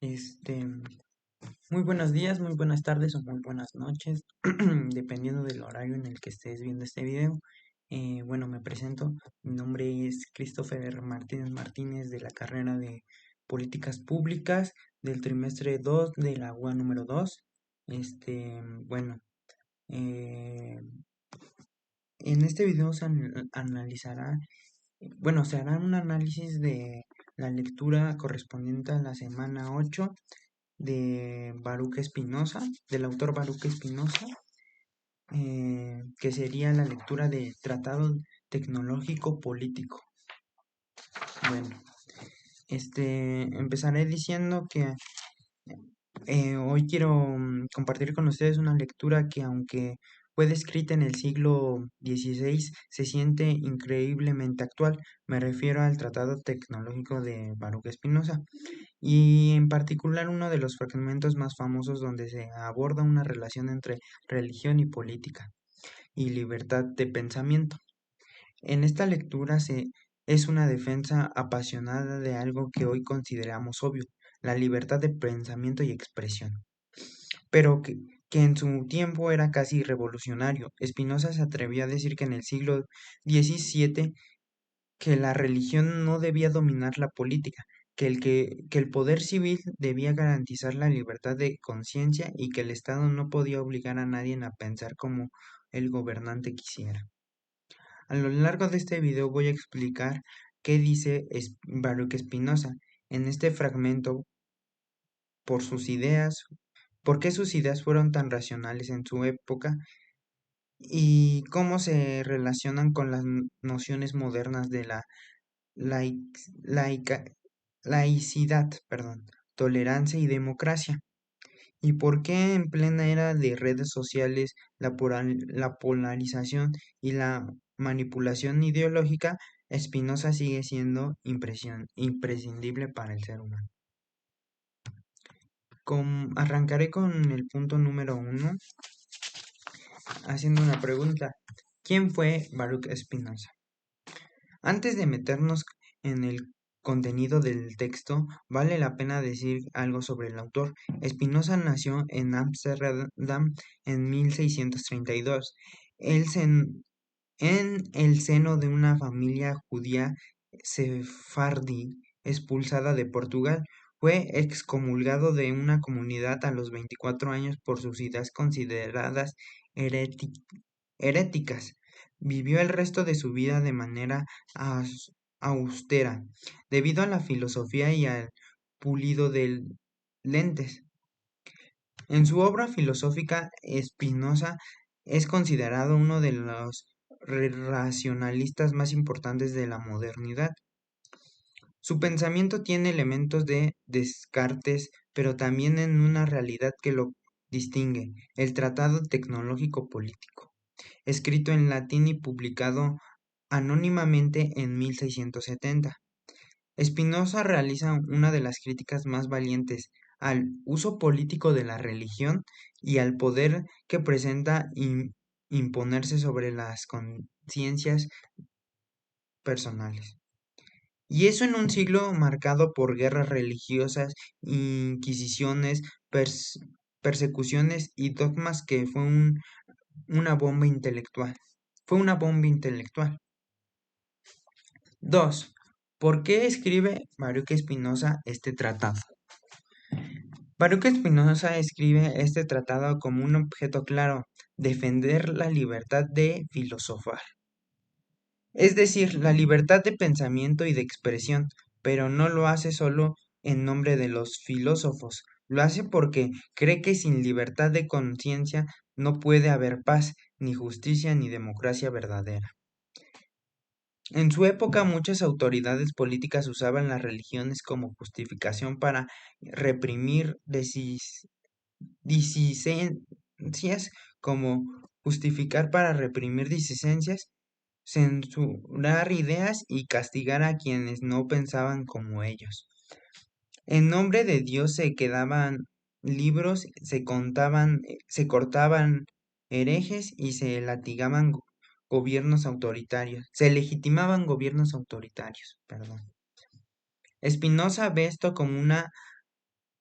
Este, Muy buenos días, muy buenas tardes o muy buenas noches, dependiendo del horario en el que estés viendo este video. Bueno, me presento. Mi nombre es Christopher Martínez Martínez de la carrera de Políticas Públicas del trimestre 2 de la UA número 2. Bueno, eh, en este video analizará, se hará un análisis de la lectura correspondiente a la semana 8 de Baruch Espinosa, del autor Baruch Espinosa, que sería la lectura de Tratado Tecnológico Político. Bueno, empezaré diciendo que hoy quiero compartir con ustedes una lectura que, aunque fue descrita en el siglo XVI, se siente increíblemente actual. Me refiero al Tratado Tecnológico de Baruch Espinosa, y en particular uno de los fragmentos más famosos donde se aborda una relación entre religión y política y libertad de pensamiento. En esta lectura es una defensa apasionada de algo que hoy consideramos obvio: la libertad de pensamiento y expresión, pero que en su tiempo era casi revolucionario. Spinoza se atrevió a decir que en el siglo XVII que la religión no debía dominar la política, que el poder civil debía garantizar la libertad de conciencia y que el Estado no podía obligar a nadie a pensar como el gobernante quisiera. A lo largo de este video voy a explicar qué dice Baruch Spinoza en este fragmento, por sus ideas, por qué sus ideas fueron tan racionales en su época y cómo se relacionan con las nociones modernas de la laic- laica- laicidad, tolerancia y democracia. ¿Y por qué en plena era de redes sociales, la polarización y la manipulación ideológica, Spinoza sigue siendo imprescindible para el ser humano? Arrancaré con el punto número uno, haciendo una pregunta. ¿Quién fue Baruch Spinoza? Antes de meternos en el contenido del texto, vale la pena decir algo sobre el autor. Spinoza nació en Ámsterdam en 1632. En el seno de una familia judía sefardí expulsada de Portugal. Fue excomulgado de una comunidad a los 24 años por sus ideas consideradas heréticas. Vivió el resto de su vida de manera austera, debido a la filosofía y al pulido de lentes. En su obra filosófica, Spinoza es considerado uno de los racionalistas más importantes de la modernidad. Su pensamiento tiene elementos de Descartes, pero también en una realidad que lo distingue: el Tratado Tecnológico Político, escrito en latín y publicado anónimamente en 1670. Spinoza realiza una de las críticas más valientes al uso político de la religión y al poder que presenta imponerse sobre las conciencias personales. Y eso en un siglo marcado por guerras religiosas, inquisiciones, persecuciones y dogmas, que fue una bomba intelectual. Fue una bomba intelectual. 2. ¿Por qué escribe Baruch Spinoza este tratado? Baruch Spinoza escribe este tratado como un objeto claro: defender la libertad de filosofar. Es decir, la libertad de pensamiento y de expresión, pero no lo hace solo en nombre de los filósofos, lo hace porque cree que sin libertad de conciencia no puede haber paz, ni justicia, ni democracia verdadera. En su época, muchas autoridades políticas usaban las religiones como justificación para reprimir disidencias, como justificar para reprimir disidencias, censurar ideas y castigar a quienes no pensaban como ellos. En nombre de Dios se quedaban libros, se cortaban herejes y se latigaban gobiernos autoritarios, se legitimaban gobiernos autoritarios, perdón. Spinoza ve esto como una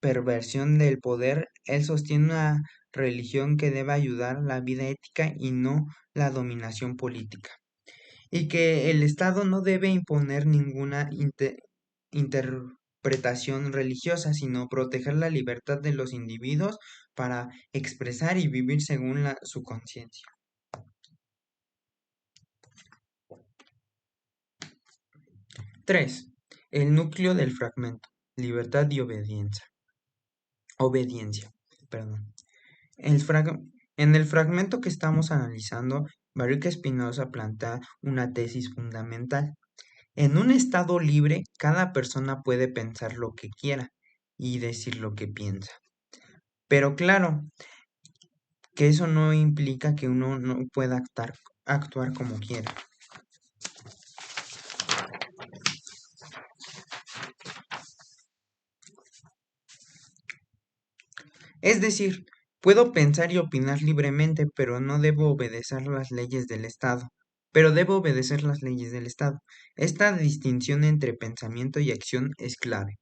perversión del poder, él sostiene una religión que debe ayudar la vida ética y no la dominación política, y que el Estado no debe imponer ninguna interpretación religiosa, sino proteger la libertad de los individuos para expresar y vivir según su conciencia. 3. El núcleo del fragmento. Libertad y obediencia. Obediencia. Perdón. En el fragmento que estamos analizando, Baruch Spinoza plantea una tesis fundamental. En un estado libre, cada persona puede pensar lo que quiera y decir lo que piensa. Pero claro, que eso no implica que uno no pueda actuar como quiera. Es decir, puedo pensar y opinar libremente, pero no debo obedecer las leyes del Estado. Pero debo obedecer las leyes del Estado. Esta distinción entre pensamiento y acción es clave.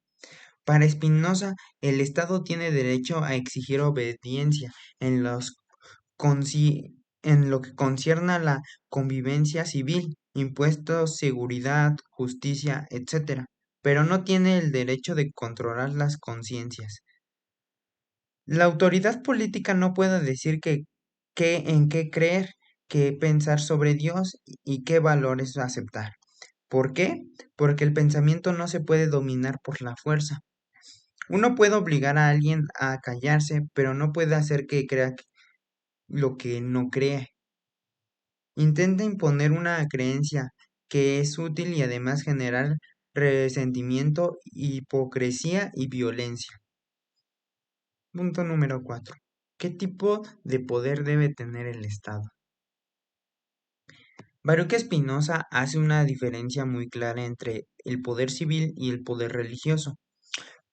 Para Spinoza, el Estado tiene derecho a exigir obediencia en en lo que concierne a la convivencia civil, impuestos, seguridad, justicia, etc., pero no tiene el derecho de controlar las conciencias. La autoridad política no puede decir en qué creer, qué pensar sobre Dios y qué valores aceptar. ¿Por qué? Porque el pensamiento no se puede dominar por la fuerza. Uno puede obligar a alguien a callarse, pero no puede hacer que crea lo que no cree. Intenta imponer una creencia que es útil y además generar resentimiento, hipocresía y violencia. Punto número 4. ¿Qué tipo de poder debe tener el Estado? Baruch Spinoza hace una diferencia muy clara entre el poder civil y el poder religioso.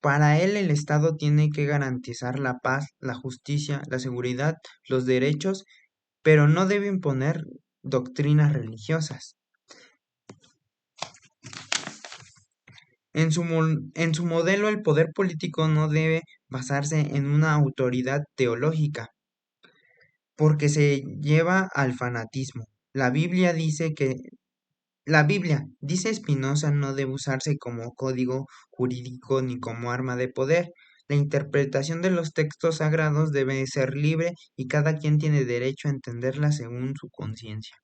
Para él, el Estado tiene que garantizar la paz, la justicia, la seguridad, los derechos, pero no debe imponer doctrinas religiosas. En su modelo, el poder político no debe basarse en una autoridad teológica, porque se lleva al fanatismo. La Biblia, dice Spinoza, no debe usarse como código jurídico ni como arma de poder. La interpretación de los textos sagrados debe ser libre y cada quien tiene derecho a entenderla según su conciencia.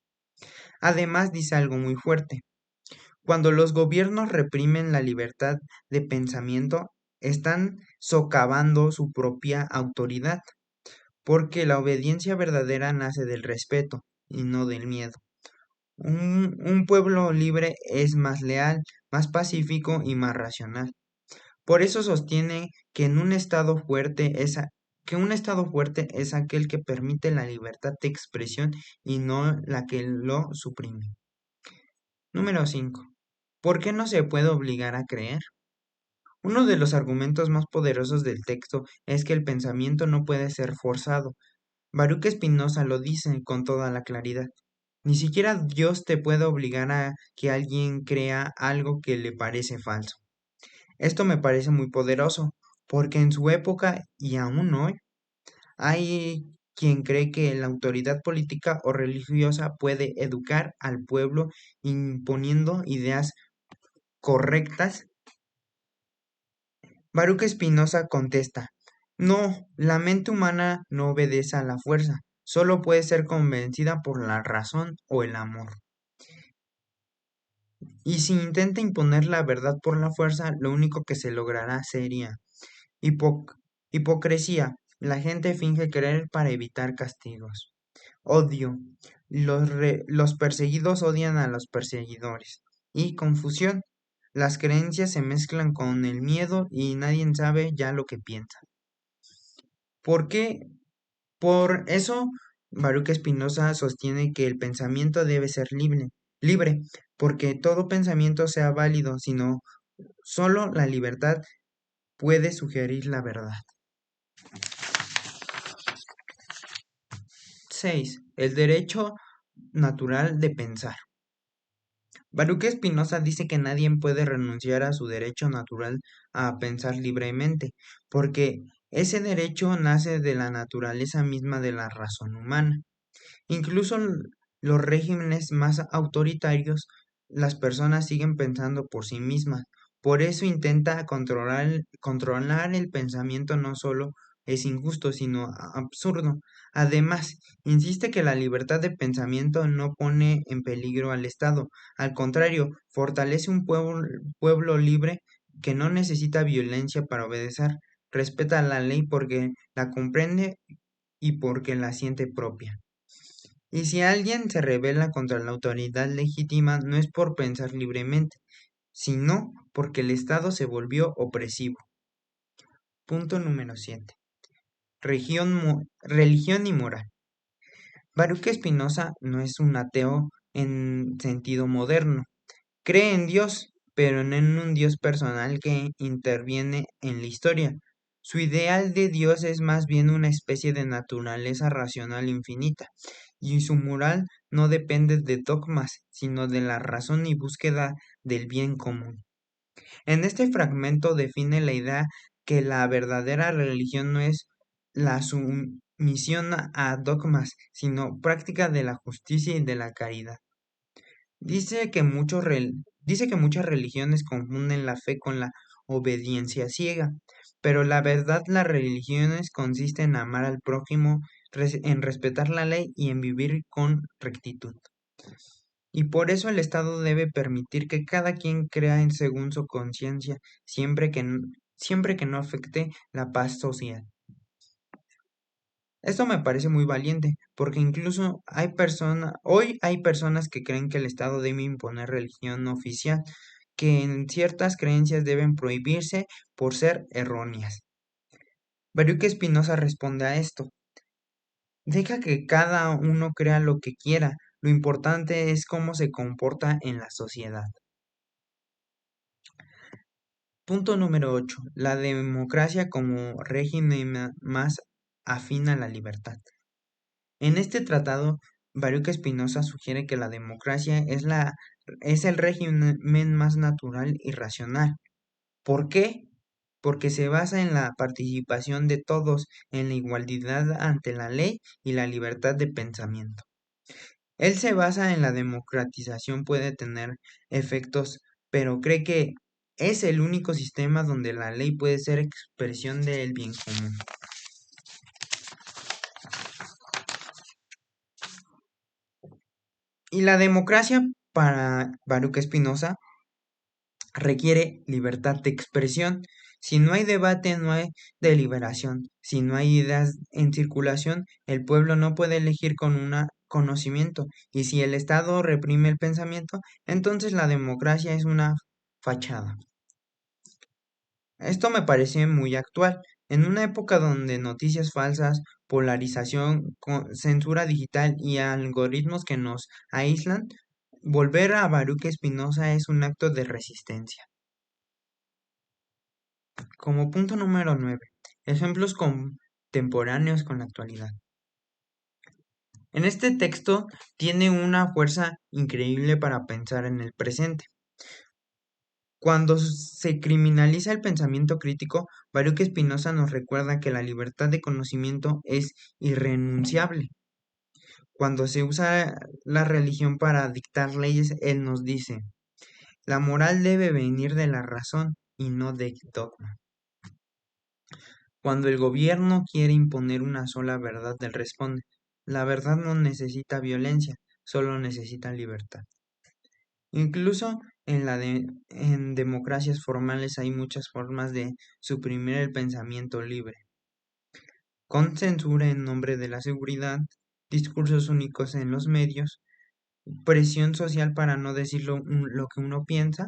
Además, dice algo muy fuerte. Cuando los gobiernos reprimen la libertad de pensamiento, están socavando su propia autoridad, porque la obediencia verdadera nace del respeto y no del miedo. Un pueblo libre es más leal, más pacífico y más racional. Por eso sostiene que un estado fuerte es aquel que permite la libertad de expresión y no la que lo suprime. Número 5. ¿Por qué no se puede obligar a creer? Uno de los argumentos más poderosos del texto es que el pensamiento no puede ser forzado. Baruch Spinoza lo dice con toda la claridad. Ni siquiera Dios te puede obligar a que alguien crea algo que le parece falso. Esto me parece muy poderoso, porque en su época y aún hoy hay quien cree que la autoridad política o religiosa puede educar al pueblo imponiendo ideas correctas. Baruch Spinoza contesta, no, la mente humana no obedece a la fuerza, solo puede ser convencida por la razón o el amor. Y si intenta imponer la verdad por la fuerza, lo único que se logrará sería hipocresía. La gente finge creer para evitar castigos. Odio. Los perseguidos odian a los perseguidores. Y confusión. Las creencias se mezclan con el miedo y nadie sabe ya lo que piensa. ¿Por qué? Por eso, Baruch Spinoza sostiene que el pensamiento debe ser libre, porque todo pensamiento sea válido, sino solo la libertad puede sugerir la verdad. 6. El derecho natural de pensar. Baruch Spinoza dice que nadie puede renunciar a su derecho natural a pensar libremente, porque ese derecho nace de la naturaleza misma de la razón humana. Incluso los regímenes más autoritarios, las personas siguen pensando por sí mismas. Por eso intenta controlar el pensamiento no solo es injusto, sino absurdo. Además, insiste que la libertad de pensamiento no pone en peligro al Estado. Al contrario, fortalece un pueblo libre que no necesita violencia para obedecer. Respeta la ley porque la comprende y porque la siente propia. Y si alguien se rebela contra la autoridad legítima, no es por pensar libremente, sino porque el Estado se volvió opresivo. Punto número 7. Religión y moral. Baruch Spinoza no es un ateo en sentido moderno. Cree en Dios, pero no en un Dios personal que interviene en la historia. Su ideal de Dios es más bien una especie de naturaleza racional infinita, y su moral no depende de dogmas, sino de la razón y búsqueda del bien común. En este fragmento define la idea que la verdadera religión no es la sumisión a dogmas, sino práctica de la justicia y de la caridad. Dice que muchas religiones confunden la fe con la obediencia ciega, pero la verdad las religiones consisten en amar al prójimo, en respetar la ley y en vivir con rectitud. Y por eso el Estado debe permitir que cada quien crea en según su conciencia, siempre que no afecte la paz social. Esto me parece muy valiente, porque incluso hoy hay personas que creen que el Estado debe imponer religión oficial, que en ciertas creencias deben prohibirse por ser erróneas. Baruch Spinoza responde a esto: deja que cada uno crea lo que quiera, lo importante es cómo se comporta en la sociedad. Punto número 8. La democracia como régimen más afín a la libertad. En este tratado, Baruch Spinoza sugiere que la democracia es el régimen más natural y racional. ¿Por qué? Porque se basa en la participación de todos, en la igualdad ante la ley y la libertad de pensamiento. Él se basa en la democratización puede tener efectos, pero cree que es el único sistema donde la ley puede ser expresión del bien común. Y la democracia, para Baruch Spinoza, requiere libertad de expresión. Si no hay debate, no hay deliberación. Si no hay ideas en circulación, el pueblo no puede elegir con un conocimiento. Y si el Estado reprime el pensamiento, entonces la democracia es una fachada. Esto me parece muy actual. En una época donde noticias falsas, polarización, censura digital y algoritmos que nos aíslan, volver a Baruch Spinoza es un acto de resistencia. Como punto número 9. Ejemplos contemporáneos con la actualidad. En este texto tiene una fuerza increíble para pensar en el presente. Cuando se criminaliza el pensamiento crítico, Baruch Spinoza nos recuerda que la libertad de conocimiento es irrenunciable. Cuando se usa la religión para dictar leyes, él nos dice: la moral debe venir de la razón y no de dogma. Cuando el gobierno quiere imponer una sola verdad, él responde: la verdad no necesita violencia, solo necesita libertad. Incluso en democracias formales hay muchas formas de suprimir el pensamiento libre, con censura en nombre de la seguridad, discursos únicos en los medios, presión social para no decir lo que uno piensa,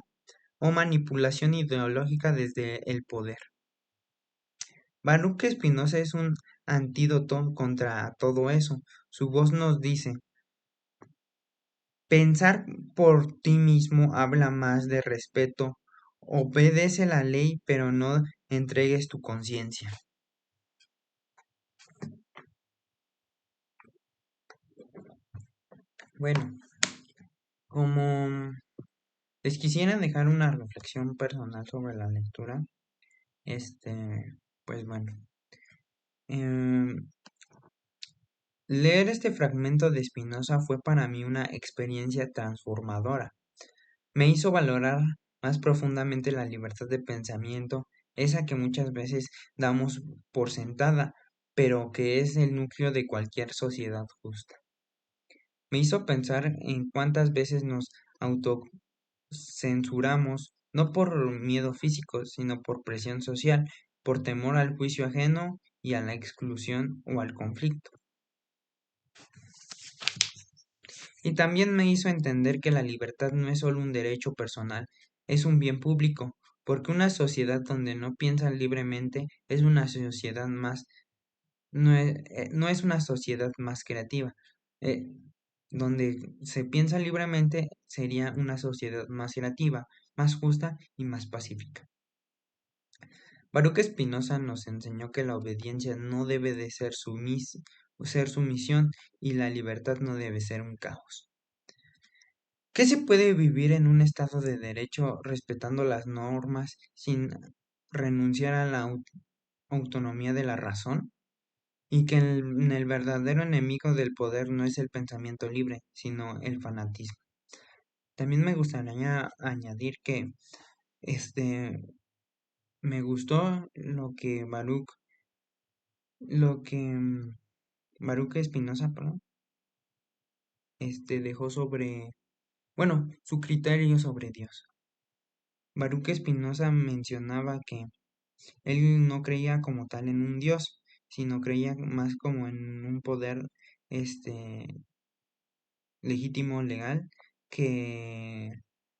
o manipulación ideológica desde el poder. Baruch Spinoza es un antídoto contra todo eso. Su voz nos dice: pensar por ti mismo habla más de respeto, obedece la ley, pero no entregues tu conciencia. Bueno, como Les quisiera dejar una reflexión personal sobre la lectura. Pues bueno, em, leer este fragmento de Spinoza fue para mí una experiencia transformadora. Me hizo valorar más profundamente la libertad de pensamiento, esa que muchas veces damos por sentada, pero que es el núcleo de cualquier sociedad justa. Me hizo pensar en cuántas veces nos autocensuramos, no por miedo físico, sino por presión social, por temor al juicio ajeno y a la exclusión o al conflicto. Y también me hizo entender que la libertad no es solo un derecho personal, es un bien público, porque una sociedad donde no piensan libremente es una sociedad más, no es una sociedad más creativa. Eh, donde se piensa libremente sería una sociedad más creativa, más justa y más pacífica. Baruch Spinoza nos enseñó que la obediencia no debe de ser sumisión y la libertad no debe ser un caos. ¿Qué se puede vivir en un estado de derecho respetando las normas sin renunciar a la autonomía de la razón? Y que el verdadero enemigo del poder no es el pensamiento libre, sino el fanatismo. También me gustaría añadir que este me gustó lo que Baruch Espinosa, perdón, dejó sobre, bueno, su criterio sobre Dios. Baruch Espinosa mencionaba que él no creía como tal en un Dios, sino creía más como en un poder este legítimo, legal, que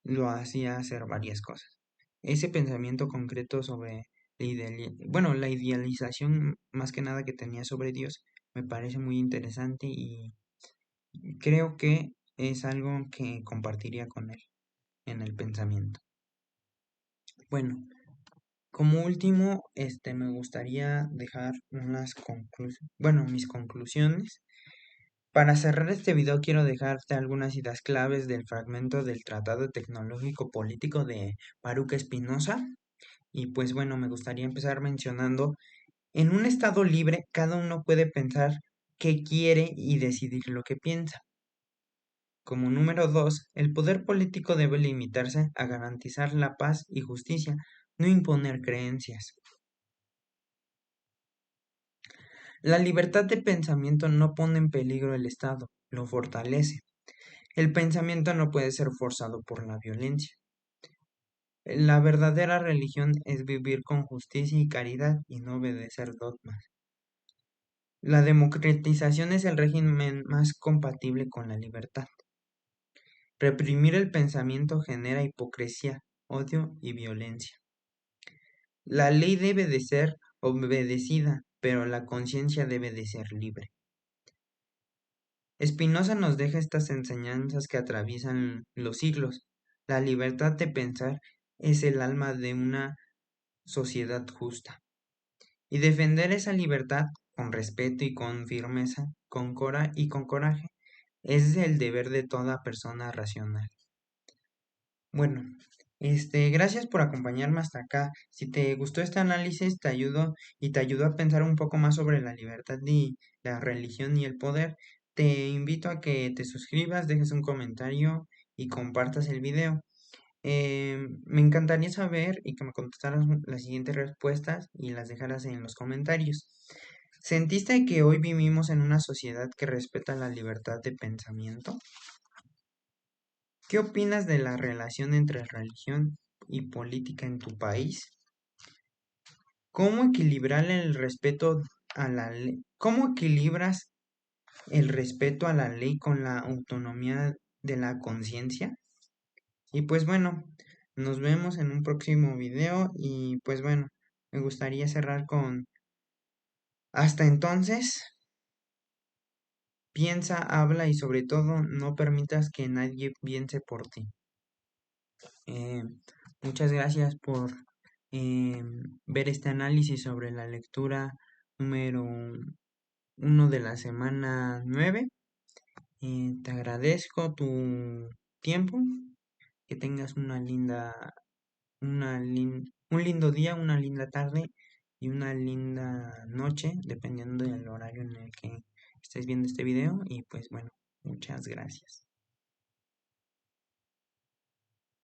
lo hacía hacer varias cosas. Ese pensamiento concreto sobre la idealización más que nada que tenía sobre Dios me parece muy interesante y creo que es algo que compartiría con él en el pensamiento. Bueno, como último, me gustaría dejar mis conclusiones. Para cerrar este video quiero dejarte algunas ideas claves del fragmento del Tratado Tecnológico Político de Baruch Spinoza. Y pues bueno, me gustaría empezar mencionando, en un estado libre cada uno puede pensar qué quiere y decidir lo que piensa. Como número 2, el poder político debe limitarse a garantizar la paz y justicia, no imponer creencias. La libertad de pensamiento no pone en peligro el Estado, lo fortalece. El pensamiento no puede ser forzado por la violencia. La verdadera religión es vivir con justicia y caridad y no obedecer dogmas. La democratización es el régimen más compatible con la libertad. Reprimir el pensamiento genera hipocresía, odio y violencia. La ley debe de ser obedecida, pero la conciencia debe de ser libre. Spinoza nos deja estas enseñanzas que atraviesan los siglos. La libertad de pensar es el alma de una sociedad justa. Y defender esa libertad con respeto y con firmeza, con coraje, es el deber de toda persona racional. Bueno, gracias por acompañarme hasta acá. Si te gustó este análisis, te ayudó a pensar un poco más sobre la libertad y la religión y el poder. Te invito a que te suscribas, dejes un comentario y compartas el video. Me encantaría saber y que me contestaras las siguientes respuestas y las dejaras en los comentarios. ¿Sentiste que hoy vivimos en una sociedad que respeta la libertad de pensamiento? ¿Qué opinas de la relación entre religión y política en tu país? ¿Cómo equilibrar el respeto a la ley? ¿Cómo equilibras el respeto a la ley con la autonomía de la conciencia? Y pues bueno, nos vemos en un próximo video y pues bueno, me gustaría cerrar con hasta entonces, piensa, habla y sobre todo no permitas que nadie piense por ti. Eh, Muchas gracias por ver este análisis sobre la lectura número 1 de la semana 9. Te agradezco tu tiempo que tengas un lindo día, una linda tarde y una linda noche, dependiendo del horario en el que estés viendo este video. Y pues bueno, muchas gracias.